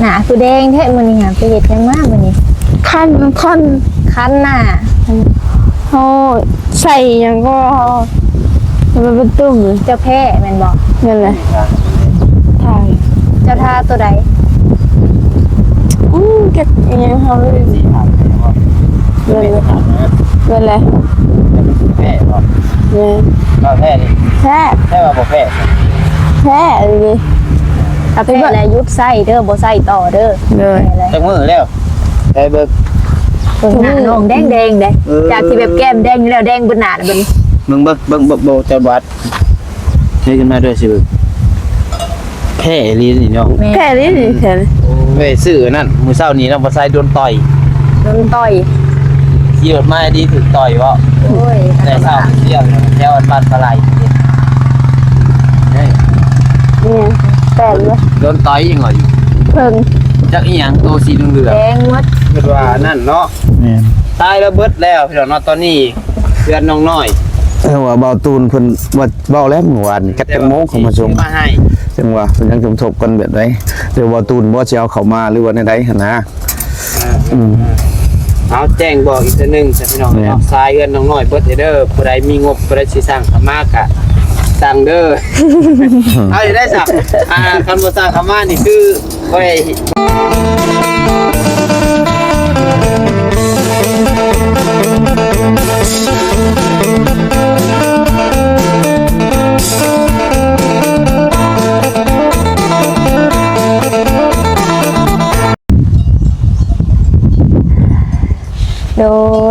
หนาคือแดงแท้มื้อนี้หาไปเฮ็ดจังมามื้อนี้คันหน้าโอ้ใส่ยังก็มันเป็นตุ่มเจ้าแพ้แม่นบ่นั่นแหละถ่าย เจ้าท่าตัวใดเก็บยังเขาเลย สีถามเลยว่าไม่ได้ถามนะ นั่นแหละ จะเป็นแพ้ป่ะ เนี่ย ก็แพ้นี่ แท้ แพ้ว่าบ่แพ้ แท้เลย เอาแพ้แล้วยุบไส้เด้อบ่ไส้ต่อเด้อ เลย จังมือแล้วได้เบิก หน้าน้องแดงเด้จากที่แบบแก้มแดงแล้วแดงบนหน้าบัดนี้ มึงเบิกโบจะวัดใช้กันมาด้วยสิเบิกแพ้ลีนี่เนาะ แค่นี้แค่นี้ เว้ยซื้อนั่นมือเศร้านี้เราบ่ใส่โดนต่อย โดนต่อย ขี่รถมาดีถึงต่อยว่า โอ้ย ในเศร้าเที่ยวแถวบ้านปลาไหลนี่ เนี่ยแต่เลย โดนต่อยยังไงอยู่ เพิ่ง จักอีหยังตัวสีเหลือง แดงหมด คิดว่านั่นเนาะตายแล้วเบิดแล้วพี่น้องเนาะตอนนี้เดือนน้องน้อย ว่าเบาตูนเพิ่นว่าเบาแล้วเมื่อวานกัดจังโมงเขามาชม มาให้ จังว่าเพิ่นยังสมทบกันแบบใดหรือว่าตูนบ่สิเอาเข้ามาหรือว่าในใดหั่นนะ เอาแจ้งบอกอีกทีนึงพี่น้องเนาะทรายเงินน้องน้อยเบิดเด้อผู้ใดมีงบผู้ใดสิสร้างขมากะสั่งเด้อ เอาอยู่ได้สักคำว่าสร้างขมานี่คือบ่ได้โด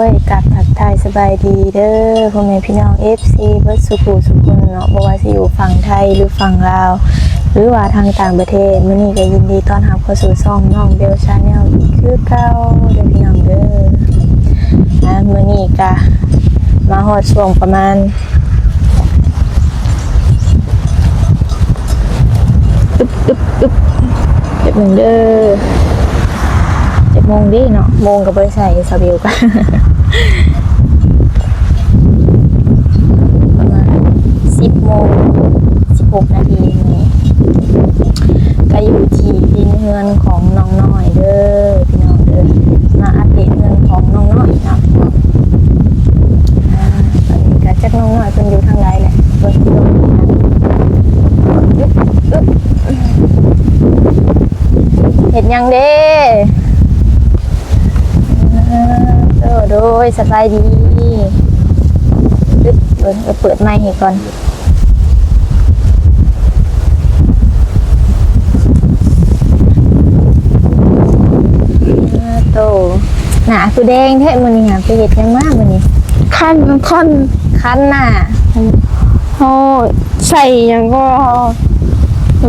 ยกับผักไทยสบายดีเด้อพ่อแม่พี่น้อง FC เบิดสุขุสุคนเนาะบ่ว่าสิอยู่ฝั่งไทยหรือฝั่งลาวหรือว่าทางต่างประเทศมื้อนี้ก็ยินดีต้อนรับเข้าสู่ช่องน้องเบลชาแนลอีกคือเก่าเด้อพี่น้องเด้อมื้อนี้ก็มาฮอดช่วงประมาณอึบเดี๋ยวมึงเด้อ7 โมงดิเนาะโมงกับบริษัทสาบิลกันประมาณ10 โมง 16 นาทีนี่ก็อยู่ที่ดินเงินของน้องน้อยเด้อพี่น้องเด้อมาอัปเดตเงินของน้องน้อยนะตอนนี้ก็จักน้องน้อยเป็นอยู่ทางไหนแหละเปิดดูเห็นยังเด้โดยสบายดีเปิดไมค์ให้ก่อนโตหนาคือแดงแท้มื้อนี้หาไปเฮ็ดจังมามื้อนี้คันหน้าโอ้ใส่ยังก็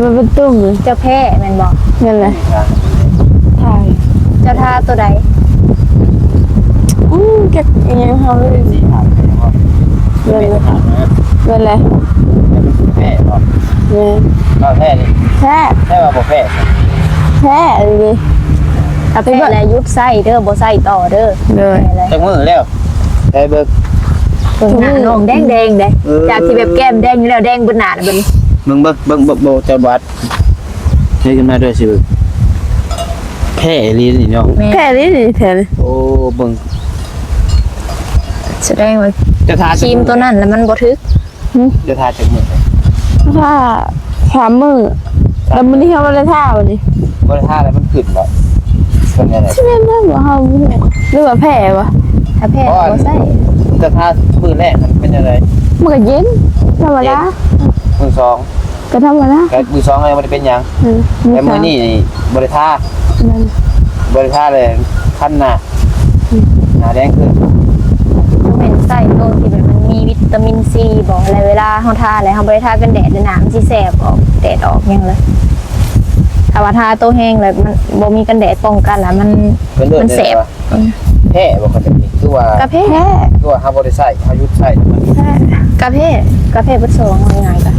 มันเป็นตุ่ม เจ้าแพ้แม่นบ่ นั่นแหละถ่าย เจ้าท่าตัวใด เก็บยังเขาเลย สีถามเลยว่าไม่ได้ถามนะ นั่นแหละ จะเป็นแพ้ป่ะ เนี่ย ก็แพ้นี่ แท้ แพ้ว่าบ่แพ้ แท้เลย เอาแพ้แล้วยุบไส้เด้อบ่ไส้ต่อเด้อ เลย จังมือแล้วได้เบิก หน้าน้องแดงเด้จากที่แบบแก้มแดงแล้วแดงบนหน้าบัดนี้ มึงเบิกโบจะวัดใช้กันมาด้วยสิเบิกแพ้ลีนี่เนาะ แค่นี้แค่นี้ โอ้เบิ่ง แสดงว่า จะทา ครีมตัวนั้นแล้วมันบ่ทึก จะทาจากมือ ถ้า3 มื้อแล้วมื้อนี้เขาบ่ได้ท่าวันนี้ บ่ได้ทาแล้วมันขึ้นบ่เป็นยังไง ใช่ไหมบ่เฮาหรือว่าแพ้วะ ถ้าแพ้บ่ไส้ จะทามือแรกมันเป็นยังไง มันก็เย็นธรรมดา มือสอง ก็ธรรมดา แต่มือสองอะไรมันเป็นยังแต่มือนี่บ่ได้ทา นั่น บ่ได้ทาเลยขั้นหน้าแดงขึ้น ต้องเป็นไส้ตัวที่แบบมันมีวิตามินซีบ่อะไรเวลาเฮาทาอะไรเฮาบ่ได้ทากันแดดหน้ามันสิแสบออกแดดออกหยังเลยถ้าว่าทาตัวแห้งแล้วมันบ่มีกันแดดป้องกันแล้วมันแสบ แพ้บ่คนแบบนี้คือว่าก ระเพาะ คือว่าเฮาบ่ได้ใช้เฮาหยุดใช้มัน กระเพาะบ่สองว่าง่ายๆก็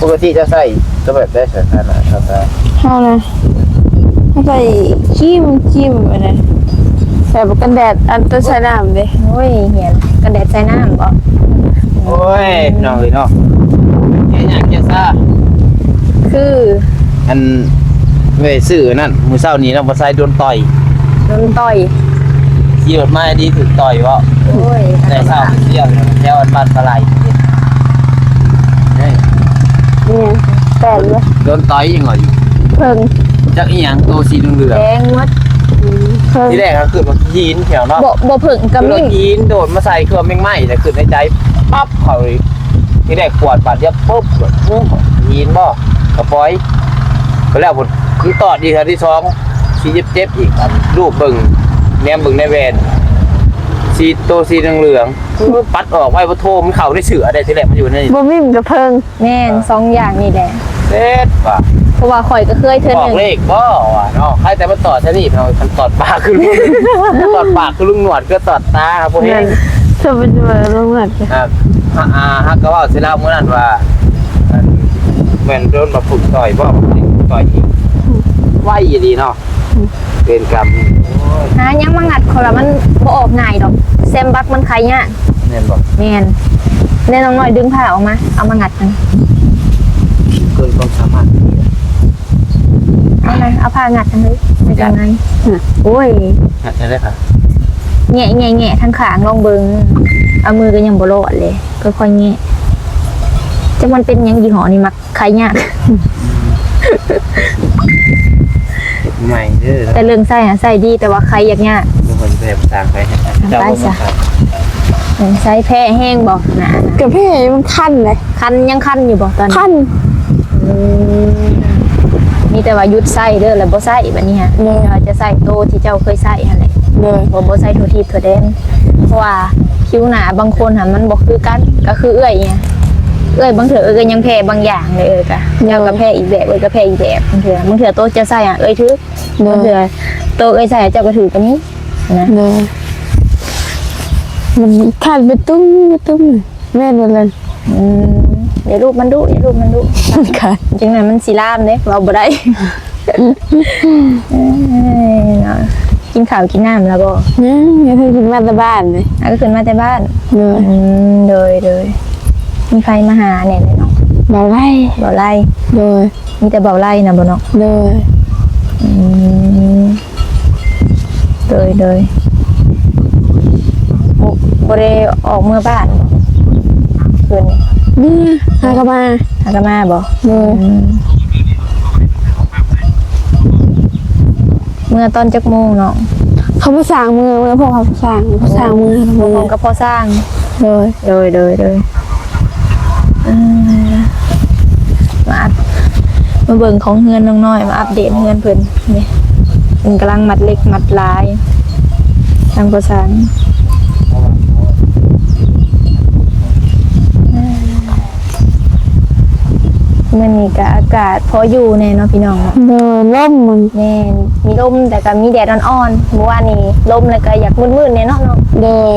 ปกติจะใช้ตัวแบบได้สถานะครับ เฮานะเขาใส่ครีมอันนั้นใส่กันแดดอันตัวใส่น้ำเด้ โอ้ยเหียนกันแดดใส่น้ำบ่ โอ้ยน้องเอ้ยเนาะแค่หยังจะซ่า คือ อัน เว้ยซื้อนั่นมื้อเช้านี้เราบ่ใส่โดนต่อย โดนต่อย ขี่รถมาดีถึงต่อยบ่ โอ้ย แต่เช้าเที่ยวแถวบ้านปลาไหลนี่ เนี่ยแต่เลย โดนต่อยยังไงอยู่ เพิ่ง จักอีหยังตัวสีเหลือง แดงหมด เพิ่ง ที่แรกก็คือมันยีนแถวเนาะ บ่เพิ่งก็ คือ มี เรายีนโดดมาใส่เครื่องแม่งไหม้แต่คือในใจปั๊บเขาเลยที่แรกปวดบาดเจ็บปุ๊บยีนบ่กระปอยก็แล้วผมคือต่อดีครั้งที่สองสีเจ็บอีกรูปเบิ่งแนมเบิ่งในแวนสีตัวสีเหลืองคือปัดออกไว้บ่โทมันเข้าได้เสือได้ที่แรกมันอยู่ใน บ่มีมันก็เพิ่ง แม่นสองอย่างนี่แหละ เด็ดว่ะ เพราะว่าข่อยก็เคยเทื่อ บอก นึง เลขบ่ว่ะเนาะใครแต่มันต่อซะนี่เนาะมันตอดปากคือลุงตอดปากคือลุงหนวดก็ตอดตาครับพวกนี้ นั่นจะเป็นว่าลงเหมือนกัน ฮักก็ว่าสิเล่ามื้อนั้นว่าอันแม่นโดนมาฝึกต่อยบ่ต่อยอีกไว้ดีเนาะเป็นกรรมโอ้ย หายังมางัดเขาละมันบ่ออกง่ายดอกแซมบักมันใครเนี่ยาก แม่นบ่ แม่นแน่น้องน้อยดึงผ้าออกมาเอามางัดกัน เกินความสามารถ เอานะเอาผ้างัดกันเลยไปจังไงโอ้ย หัดได้ค่ะ แงะทั้งขางลองเบิงเอามือก็ยังบ่รอดเลยก็ค่อยแงะจังมันเป็นหยังยี่ห้อนี่มักใครยาก ใหม่เด้อ แต่เรื่องใส่ใส่ดีแต่ว่าใครยาก ทุกคนแบบต่างไปเจ้าบ่มาครับ ใส่แพ้แห้งบอกนะ กับพี่มันคันเลย คันยังคันอยู่บอกตอนนี้ คัน มีแต่ว่ายุดใส่เด้อแล้วบ่ใส่แบบนี้ฮะเราจะใส่โตที่เจ้าเคยใส่หั่นแหละ เลย บ่ใส่ทั่วทิพย์ทั่วแดนเพราะว่าผิวหนาบางคนมันบ่คือกันก็คือเอื้อยเนี่ยเอื้อยบางเถื่อเอื้อยก็ยังแพ้บางอย่างเลยกะเจ้าก็แพ้อีกแบบเอื้อยก็แพ้อีกแบบบางเถื่อโตจะใส่เอื้อยถือบางเถื่อโตเอื้อยใส่เจ้าก็ถือกันนี้นะ เลยมันคันไปตุ้มแม่นวันเลย เดี๋ยวรูปมันดุค่ะ จังนั้นมันสิลามเด้เราบ่ได้เนาะกินข้าวกินน้ำแล้วบ่ เนี่ยอย่าเพิ่งกินมาแต่บ้านเลย ก็ขึ้นมาแต่บ้าน เลย เลยมีใครมาหาเนี่ยเลยเนาะ บ่ไล่ เบาไล่ เลย มีแต่เบาไล่นะบ่เนาะ เลย เลยบ่ได้ออกเมื่อบ้านบ่คืนนี้ นี่หากมา หากนมาบ่ เลย เมื่อตอนจักโมงเนาะ เขามาสั่งมือพวกเขาสั่งมือ มองก็พอสร้าง เลย เลยมาอัปมาเบิ่งของเฮือนน้องน้อยมาอัปเดตเฮือนเพิ่นนี่เพิ่นกำลังมัดเล็กมัดลายทางประสานมันนี่ก็อากาศพออยู่แน่เนาะพี่น้องเนาะ เลยล่มมัน แม่นมีลมแต่ก็มีแดดอ่อนๆเมื่อวานนี้ลมแล้วก็อยากมืดๆเนี่ยเนาะ เลย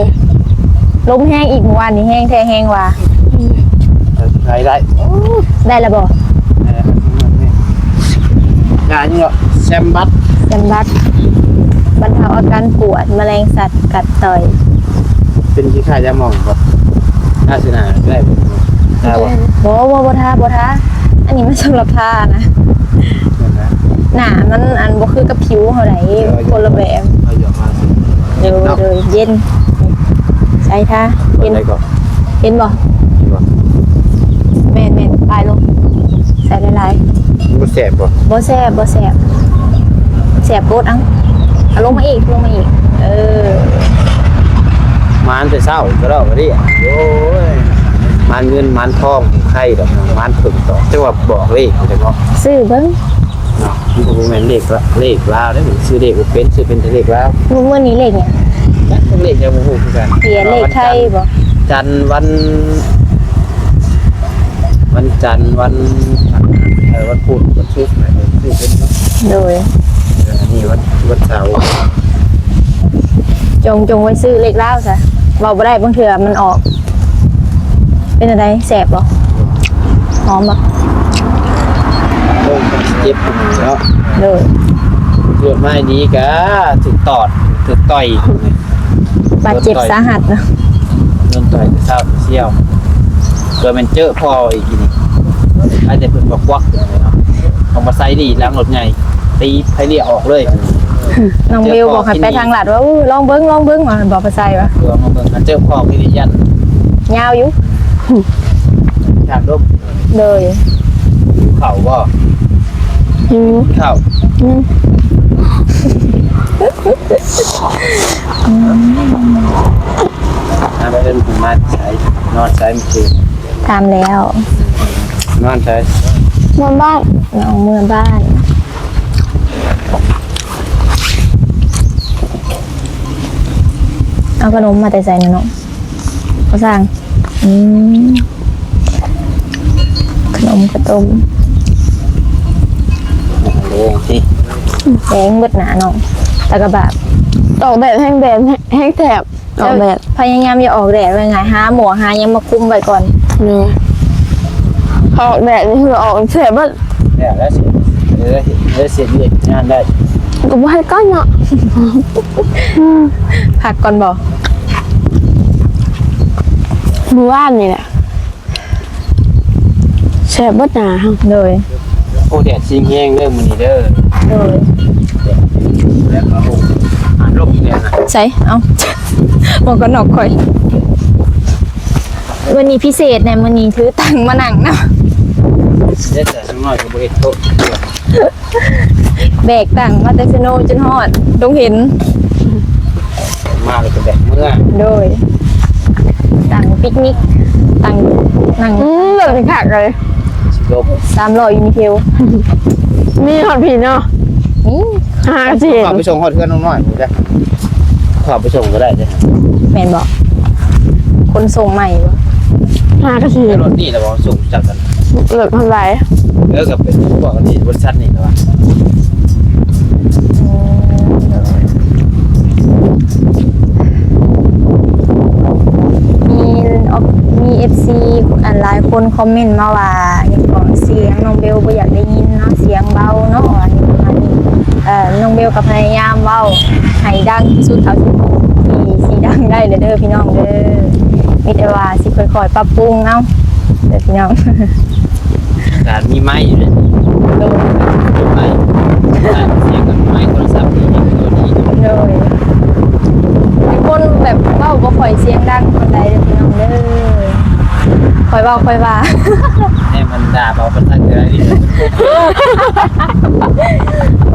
ลมแห้งอีกเมื่อวานนี้แห้งแท้แห้งว่ะ ใช้ได้ ได้แล้วบ่ งานนี้เนาะแซมบัต จำบัดบรรเทาอาการปวดแมลงสัตว์กัดต่อย เป็นที่ค่ายจะมองบ่น่าสินาได้บ่ได้บ่ บ่ทาอันนี้มันสำหรับทานะหนามันอันบ่คือกับผิวเท่าไหร่คนละแบบ เอาเยอะมาก เดี๋ยวเย็นใส่ทา เห็ เย็ น น ได้ก่อน เย็นบ่แม่นปลายลงใส่หลาย บ่แสบบ่ ๆบ่แซ่บแซ่บโคตรอังเอาลงมาอีกเออ มานแต่เช้าก็แล้วบ่ดิโอ้ยมานเงินมานทองไข่ดอกมานถึงต่อจังว่าบอกเลขได้บ่ ซื้อเบิ่ง เนาะมันบ่แม่นเลขลาวได้ซื้อเลขบ่เป็นซื้อเป็นแต่เลขลาว มื้อนี้เลขเนี่ย จักเลขยังบ่ฮู้คือกัน เปลี่ยนเลขไทยบ่ จันทร์วันจันทร์วันพุธวันศุกร์อะไรซื้อเป็นเนาะ โดย อันนี้วันเสาร์ จงไว้ซื้อเลขลาวซะเว้าบ่ได้บางเทื่อมันออก เป็นอะไรแซ่บบ่หอมบ่ โอ้ยเจ็บเนาะ โดย เลือดไม่ดีกะถึกตอดถึกต่อย บาดเจ็บสาหัสเนาะ โดนต่อยเศร้าเชี่ยวเกิดมันเจอพออีกทีนี่อาจจะเป็นบอกวักเนาะเอามาใส่ดีล้างรถใหญ่ ตีไผเรียออกเลย น้องเบลบอกให้ไปทางหลัดว่าลองเบิ้งว่าบอกภาษาว่า เดี๋ยวมาเบิ่งเจอพ่อพี่ดิยัน ยาวอยู่ ถามรูป เลย เข่าบ่ หิว เข่าไปเดินถึงมาใช้นอนใช้มันคือ ทำแล้ว นอนใช้ นอนบ้าน น้องเมื่อบ้านเอาขนมมาแต่ใส่นะน้องเขาสั่งขนมกระต้ม เลี้ยงสิ แดงเบิดหนาน้องแล้วก็แบบ ออกแดดแห้งแดดแห้งแถบออกแดด พยายามอย่าออกแดดเลยไงหาหมวกหายังมาคุมไว้ก่อน เนี่ยออกแดดนี่คือออกแถบว่า แล้วเสร็จแล้วเสร็จเรียกงานได้ ก็บ่ให้ก้อนเนาะ พักก่อนบอก มือว่านนี่แหละแฉบบ่หนาครับ เลย โอ้แดดชิงแห้งเด้อมื้อนี้เด้อ เลย แล้วก็อ่านลมเนี่ยนะ ใส่เอา หมวกกันน็อกคอยวันนี้พิเศษเนี่ยวันนี้ถือตังค์มานั่งนะ เด็ดแต่น้อยก็บ่เฮ็ดโต แบกตังค์มาแต่สโนว์จนฮอดต้องเห็น มาเลยก็แบบเมื่อ โดยตังค์ปิกนิกตังค์นั่ง แบบถึงขักเลย สิลบ 300ยูนิเทล มีหอดผีเนาะ นี่ หาสิเห็น ขอไปส่งฮอดเพื่อนน้อยๆได้ขอไปส่งก็ได้เด้ แมนบอกคนส่งใหม่บ่ หากระสิ อ เห็น รถนี่แล้วบ่ส่งจักกัน เหลือทำไร แล้วก็เป็นพวกที่บริษัทนี่แล้วว่า มีมี FC อันหลายคนคอมเมนต์มาว่าอย่างของเสียงน้องเบลบ่อยากได้ยินเนาะเสียงเบาเนาะอันนี้ประมาณนี้น้องเบลก็พยายามเว้าให้ดังที่สุดเท่าที่สิดังได้เด้อพี่น้องเด้อมีแต่ว่าสิค่อยๆปรับปรุงเนาะเด้อพี่น้อง การมีไม้อยู่เนี่ย โดย มีไม้การเสียงกับไม้โทรศัพท์นี่ตัวนี้ โดยเป็นคนแบบเว้าบ่ค่อยเสียงดังปานใดเด้อพี่น้องเด้อค่อยเว้าค่อยว่า ให้มันด่าเบาภาษาเกลือนี่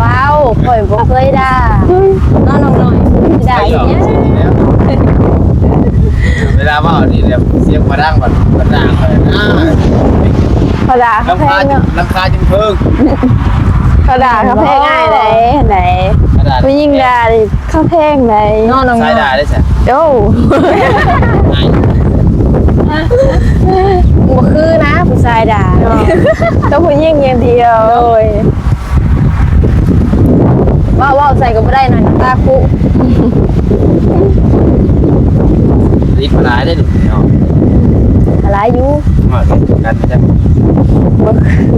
ว้าวข่อยบ่เคยด่าน้องน้อยๆด่าอย่างเงี้ย เวลาว่านี่แบบเสียงมาดังก่อนมาด่าก่อนนะ กระดาษเขาแพงเนาะ ลำคาจึงเพิ่ง กระดาษเขาแพงง่ายเลยไหนไม่ยิ่งดาดิเขาแพงไหน น้องน้อง สายด่าได้ใช่ โอ้ บ่คือนะผู้ชายด่า ต้องผู้ยิ่งอย่างเดียว โอ้ยว้าวใส่ก็บ่ได้หน่อยตาคุ รีบมาได้หนึ่งเนาะ อะไรอยู่ มาเกิดกันไม่ใช่ บ่คือ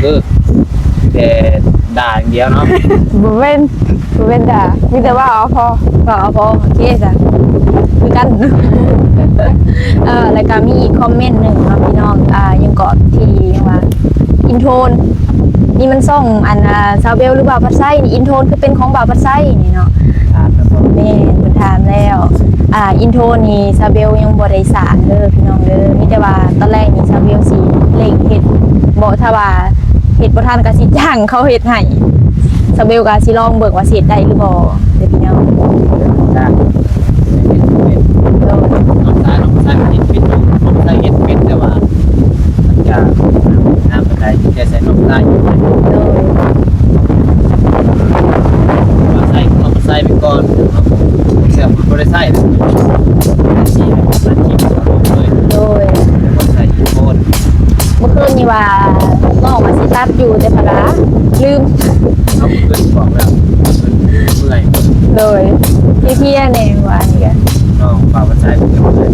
คือแต่ด่าอย่างเดียวเนาะ บุเว้นด่ามีแต่ว่าเอาพอ ก็เอาพอโอเคจ้ะคือกัน แล้วก็มีอีกคอมเมนต์หนึ่งเนาะพี่น้องยังเกาะที่ยังว่าอินโทนนี่มันส่องอันซาวเบลหรือบ่าวพัดไส้นี่อินโทนคือเป็นของบ่าวพัดไส้นี่เนาะ ถามแล้วก็ แม่เพิ่นถามแล้วอินโทรนี่ซาเบลยังบ่ได้สานเด้อพี่น้องเด้อมีแต่ว่าตอนแรกนี่ซาเบลสิเร่งเฮ็ดบ่ถ้าว่าเฮ็ดบ่ทันก็สิจ้างเขาเฮ็ดให้ซาเบลก็สิลองเบิ่งว่าสิเฮ็ดได้หรือบ่เด้อพี่น้อง ด่าน้องสายมันเห็นปิดน้องสายเห็นปิดแต่ว่ามันจะน้ำบันไดแค่ใส่น้องสายอยู่ โดย มาใส่น้องสายไปก่อนเสียบริษัทเลยสีมันจีบเลย โดย แล้วก็ใส่อีโคน เมื่อคืนนี่ว่าน้องว่าสิตัดอยู่แต่พะลาลืม น้องเพื่อนบอกแล้วเมื่อย โดยพี่ๆแน่ว่านี่ก็ น้องป่าวใส่ไปกับเลย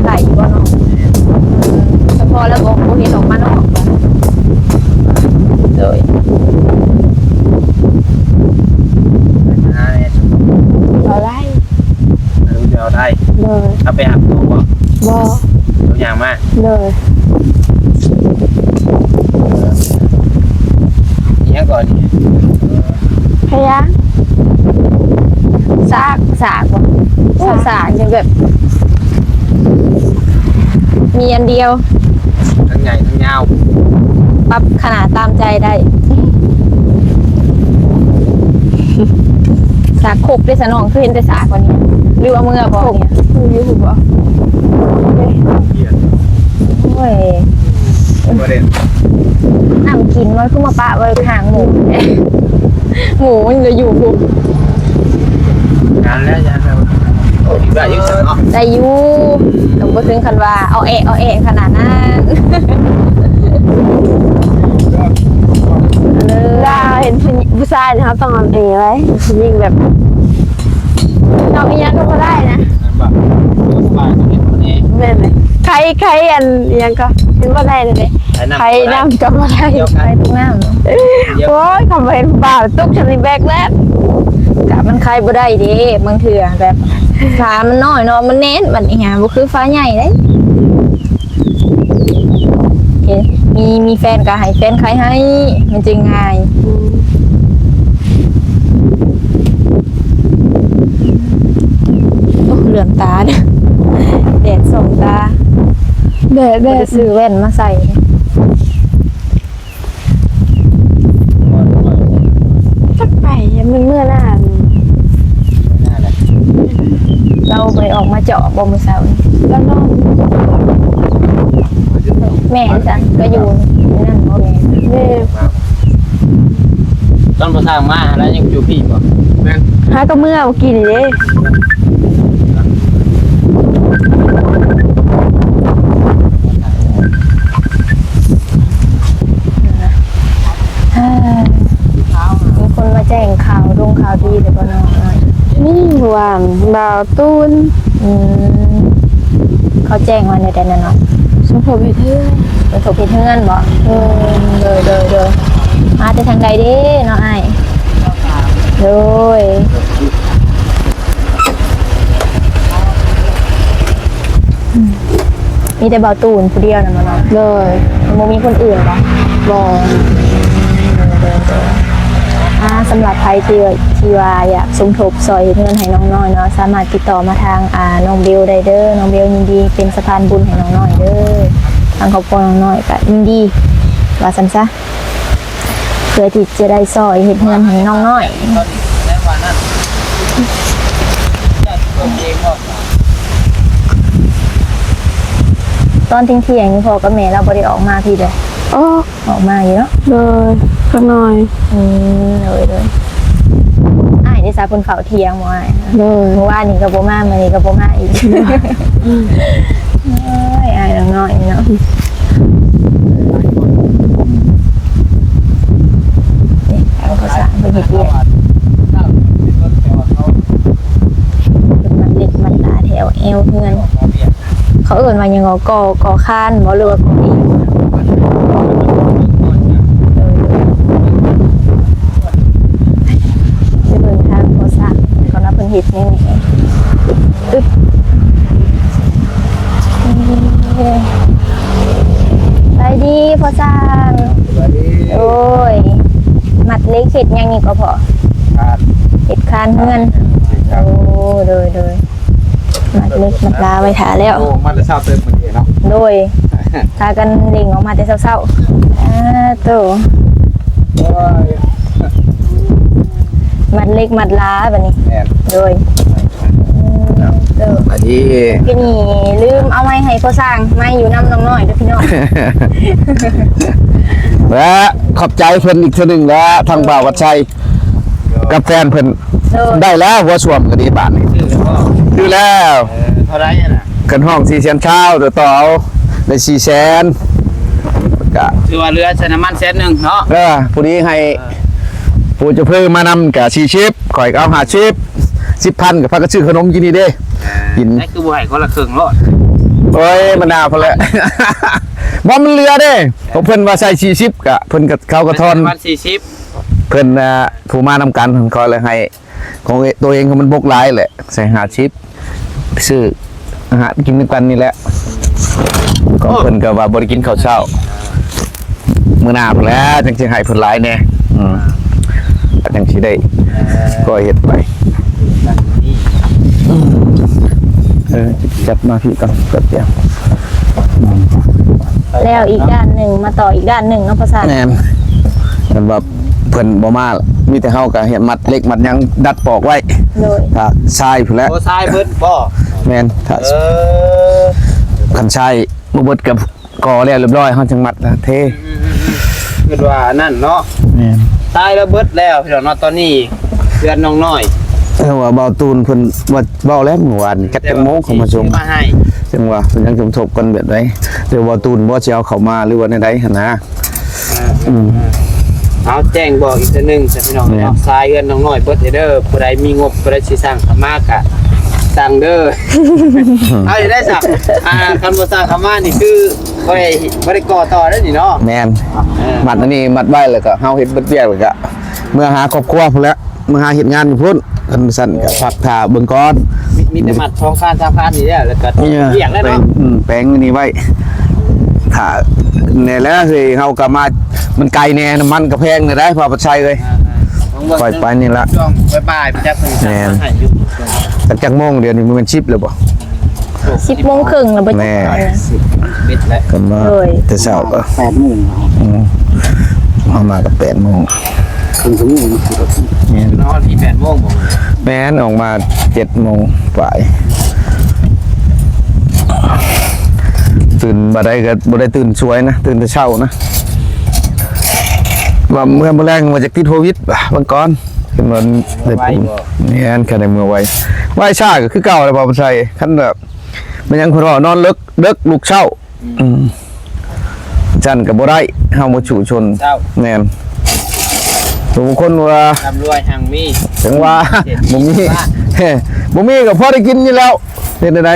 ไหลอยู่บ่น้องเฉพาะแล้วบ่เห็นออกมานอกว่าโดย น้าเนี่ย เอาได้ รู้เดียวได้ เลย ถ้าไปหักตัวบอก บ่ ตัวอย่างมาก เลย ยาง สากบ่โอ้สากนี่แบบ มีอันเดียว ทั้งใหญ่ทั้งยาว ปรับขนาดตามใจได้ สากโคกได้สนองคือเห็นแต่สากกว่านี้หรือว่ามือบอกเนี่ย อยู่หูบ่ เกียด โอ้ย ประเด็น น้ำกินมันขึ้นมาปะไว้ห่างหมูเนี่ยหมูมันจะอยู่บุก งานแล้วยานแล้วได้ยิ่งสักเนาะ ได้อยู่แต่บ่ถึงคันว่าเอาแอะขนาดนั้นเลย ลาเห็นผู้ชายนะครับต้องเอาไว้ยิ่งแบบเราอีหยังก็บ่ได้นะ นั่นแบบบ้านก็เห็นคนนี้ แม่นเลยใครอันอีหยังก็เห็นบ่ได้เลยเด้ใครน้ำก็บ่ได้ เดียวกั ไป น ทุกน้ำเนาะ โอ้ยคำว่าเห็นบ่าวตุกฉันนี่แบกแล้ว กะมันใครบ่ได้เด้บางเถื่อแบบฟ้ามันน้อยเนาะมันเน้นบัดนี้หาบ่คือฟ้าใหญ่เด้เห็นมีแฟนก็ให้แฟนใครให้มันจึงง่ายโอ้เหลือมตาเนี่ยแดดส่องตา แดด บ่ได้ซื้อแว่นมาใส่เนี่ย จักไปยังมึงเมื่อหน้า น่าแหละ เราไปออกมาเจาะบ่มื้อเช้านี้ แล้วนอน แม่จันก็อยู่นั่นบ่แม่ แม่ ต้นประสางมาแล้วยังอยู่พี่ป่ะแม่น หาก็เมื่อกินเด้ เฮ้ยมีคนมาแจ้งข่าวดงข่าวดีเดี๋ยวบ่น้องหน่อย นี่หวานบ่าวตูน อืมเขาแจ้งมาในแต่นั้นเนาะ สมภพให้เธอ ประสบเหตุเงินบ่เลยมาแต่ทางใดเด้เนาะอ้ายเลยมีแต่เบาตูนผู้เดียวน่ะมาเนาะ เลย บ่มีคนอื่นบ่ บ่ สำหรับใครที่ว่าอยากสมทบซอยเงินให้น้องน้อยเนาะสามารถติดต่อมาทางน้องเบลได้เด้อน้องเบลยินดีเป็นสะพานบุญให้น้องน้อยเด้อทางครอบครัวน้องน้อยก็ยินดีว่าซั่นซะเพื่อที่จะได้ซอยเฮ็ดเงินให้น้องน้อย ตอนแม่วันนั้นญาติตัวเองก็ ตอนเที่ยงนี่พ่อกับแม่เราบ่ได้ออกมาพี่เด้อ โอ้ ออกมาอยู่เนาะ เลยข้างหน่อย เลยอ้ายได้ซาเพิ่นเฝ้าเที่ยงบ่อ้าย เลย เมื่อวานนี่ก็บ่มามื้อนี้ก็บ่มาอีกอ้ายน้องน้อยเนาะนี่ทางภาษาเพิ่นเฮ็ดเวียก มันเล็กมันตาแถวเอวเพื่อนเขาเอิ่นว่ายังก่อข้านบ่เรือว่าก่ออีจะเบิ่งทางโพสะก่อนว่าเพิ่นเฮ็ดนี่อึ๊บไปดีพ่อสร้างโอ้ยมัดเล็กเฮ็ดยังนี่ก็พอเฮ็ดคานเฮือนโอ้เลยมัดเล็กมัดลาไว้ถาแล้ว โอ้มันจะเศร้าเติมเหมือนเดิมเนาะ โดยพากันเล่งออกมาแต่เช้าๆโตมัดเล็กมัดลาแบบนี้ แม่น โดยโต อันนี้ พี่นี่ลืมเอาไม้ให้พ่อสร้างไม้อยู่น้ำน้องน้อยเด้อพี่น้อง และขอบใจเพิ่นอีกเทื่อหนึงแล้วทางบ่าววัดชัยกับแฟนเพิ่น โดย ได้แล้วหัวสวมก็ดีบาทนี่ ชื่อแล้วก็ คือแล้ว เท่าไรน่ะ กันห้อง400,000เช้าตัวต่อเอาได้400,000ก็ คือว่าเรือใช้น้ำมันเซตหนึ่งเนาะ ผู้นี้ให้ผู้จะเพิ่มมานำกับ40ข่อยก็เอา10,000กับพักก็ซื้อขนมกินนี่เด้กิน นี่คือบุหรี่คนละครึ่งรถ โอ้ยมันน่าพอแล้ว บ่มันเรือเด้ผมเพิ่นว่าใส่40ก็เพิ่นก็เขาก็ทอน มัน40 เพิ่นผู้มานำกันเพิ่นก็เลยให้ของตัวเองก็มันบกหลายแหละใส่50ซื้ออาหารกินด้วยกันนี่แหละก็เพิ่นก็ว่าบ่ได้กินข้าวเช้ามื้อหน้าพุ่นแหล้วจังสิให้เพิ่นหลายแน่ จังสิได้ก็เฮ็ดไป ตั้งนี่ จัดมาพี่ก่อนแป๊บเดียว แล้วอีกด้านหนึ่งมาต่ออีกด้านหนึ่งเนาะภาษา แม่นมันว่าเพิ่นบ่มามีแต่เฮาก็เฮ็ดมัดเล็กมัดหยังดัดปอกไว้ โดย ถ้าทรายพุ่นแหล้ว โอ้ทรายเบิดบ่ แม่นถ้า อ คันทรายบ่เบิดกับก่อแล้วเรียบร้อยเฮาจังมัดแล้วเท คือว่านั่นเนาะ แม่น ตายแล้วเบิดแล้วพี่น้องเนาะตอนนี้เดือนน้องน้อย ว่าเบาตูนเพิ่นว่าเว้าแล้วเมื่อวานจักจังโมงเขามาชม มาให้ จังว่าเพิ่นยังสมทบกันแบบใดหรือว่าตูนบ่สิเอาเข้ามาหรือว่าในใดหั่นนะ เอาแจ้งบอกอีกทีนึงพี่น้อง แม่น เนาะทรายเงินน้องน้อยเบิดเด้อผู้ใดมีงบผู้ใดสิสร้างขมากะสั่งเด้อ เอาอยู่ได้สักคำว่าสร้างขมานี่คือบ่ได้ก่อต่อแล้วนี่เนาะ แม่นมัดอันนี้มัดไว้แล้วก็เฮาเฮ็ดเบิดเวียกแล้วก็เมื่อหาครอบครัวพุ่นแล้วเมื่อหาเฮ็ดงานอยู่พุ่นคันสั่นก็พักท่าเบิ่งก่อน มีแต่มัดช่องคาน3คานนี่แหละแล้วก็เรียกแล้วเนาะ แปลงอันนี้ไว้ถ้าเนี่ยแล้วเฮ้ยเฮาก็มามันไกลแน่น้ำมันก็แพงนี่ได้พอบ่ใช้เลย ปล่อยไปนี่ละ ช่วงบ่ายๆไปจักเพิ่นสั่งมาให้อยู่ จักจักโมงเดี๋ยวนี้มันเป็นชิปเลยบ่ 10 โมงครึ่งแล้วบ่ แม่ เบ็ดแล้ว ก็มา เลย แต่เช้าก็ 8โมง เอามาก็8โมง ครึ่งชั่วโมงนอนที่8โมงบ่ แม่นออกมา7โมงปลายตื่นบ่ได้ก็บ่ได้ตื่นสวยนะตื่นแต่เช้านะว่าเมื่อแรงมาจากติดโควิดบางก่อนขึ้นมาได้ปุ่มนี่อันแค่ในเมื่อไว้ชาก็คือเก่าเลยบ่ใช่คันแบบมันยังคนว่านอนเลิกลูกเช้าจันก็บ่ได้เฮาบ่ฉุชน เจ้า แม่นบางคนว่า ร่ำรวยหังมี ถึงว่าบ่มีบ่มีก็พอได้กินอยู่แล้วเฮ็ดได้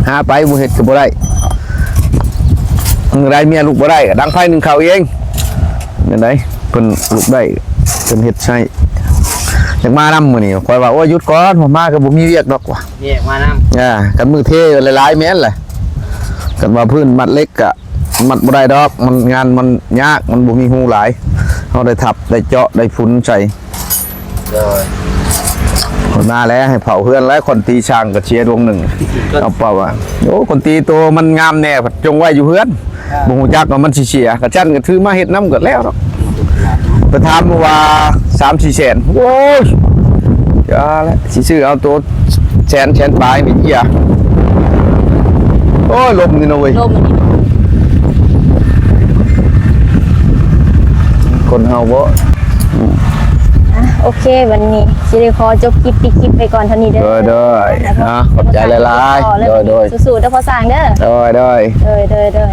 หาไปบ่เฮ็ดก็บ่ได้ได้เมียลูกบ่ได้ก็ดังไผนึงเขาเองเฮ็ดได้เพิ่นลูกได้เพิ่นเฮ็ดใช้อยากมานำมื้อนี้ข่อยว่าโอ้ยหยุดก่อนผมมาก็บ่มีเวียกดอกว่ะ เนี่ยมานำ กันมือเทหลายๆแม่นแหละกันว่าพื้นมัดเล็กก็มัดบ่ได้ดอกมันงานมันยากมันบ่มีหูหลายเฮาได้ทับได้เจาะได้ฝุ่นใส่ โดย คนมาแล้วให้เผาเพื่อนแล้วคนตีช่างก็เชียร์ดวงหนึ่งเอาเปล่าว่าโอ้คนตีตัวมันงามแน่จงไว้อยู่เพื่อนบ่ฮู้จักว่ามันสิเสียกระชั้นก็ถือมาเฮ็ดน้ำก็แล้วเนาะไปถามว่า 3-4 แสนโอ้ยจ้าแล้วสิซื้อเอาตัวแสนปลายนี่เหี้ยโอ้ยลมนี่นะเว้ย ลมอันนี้ คนเฮาบ่ โอเควันนี้สิได้ขอจบคลิปปิดคลิปไปก่อนเท่านี้เด้อ เด้อขอบใจหลายๆเด้อ สู้ๆเด้อพ่อสร้างเด้อ เด้อ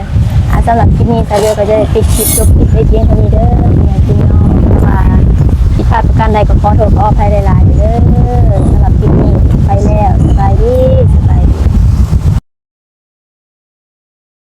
สำหรับคลิปนี้สาวเดียวก็จะปิดคลิปจบคลิปได้เพียงเท่านี้เด้ออย่างพี่น้องว่าผิดพลาดประการใดก็ขอโทษขออภัยหลายๆเด้อสำหรับคลิปนี้ไปแล้วสบายดี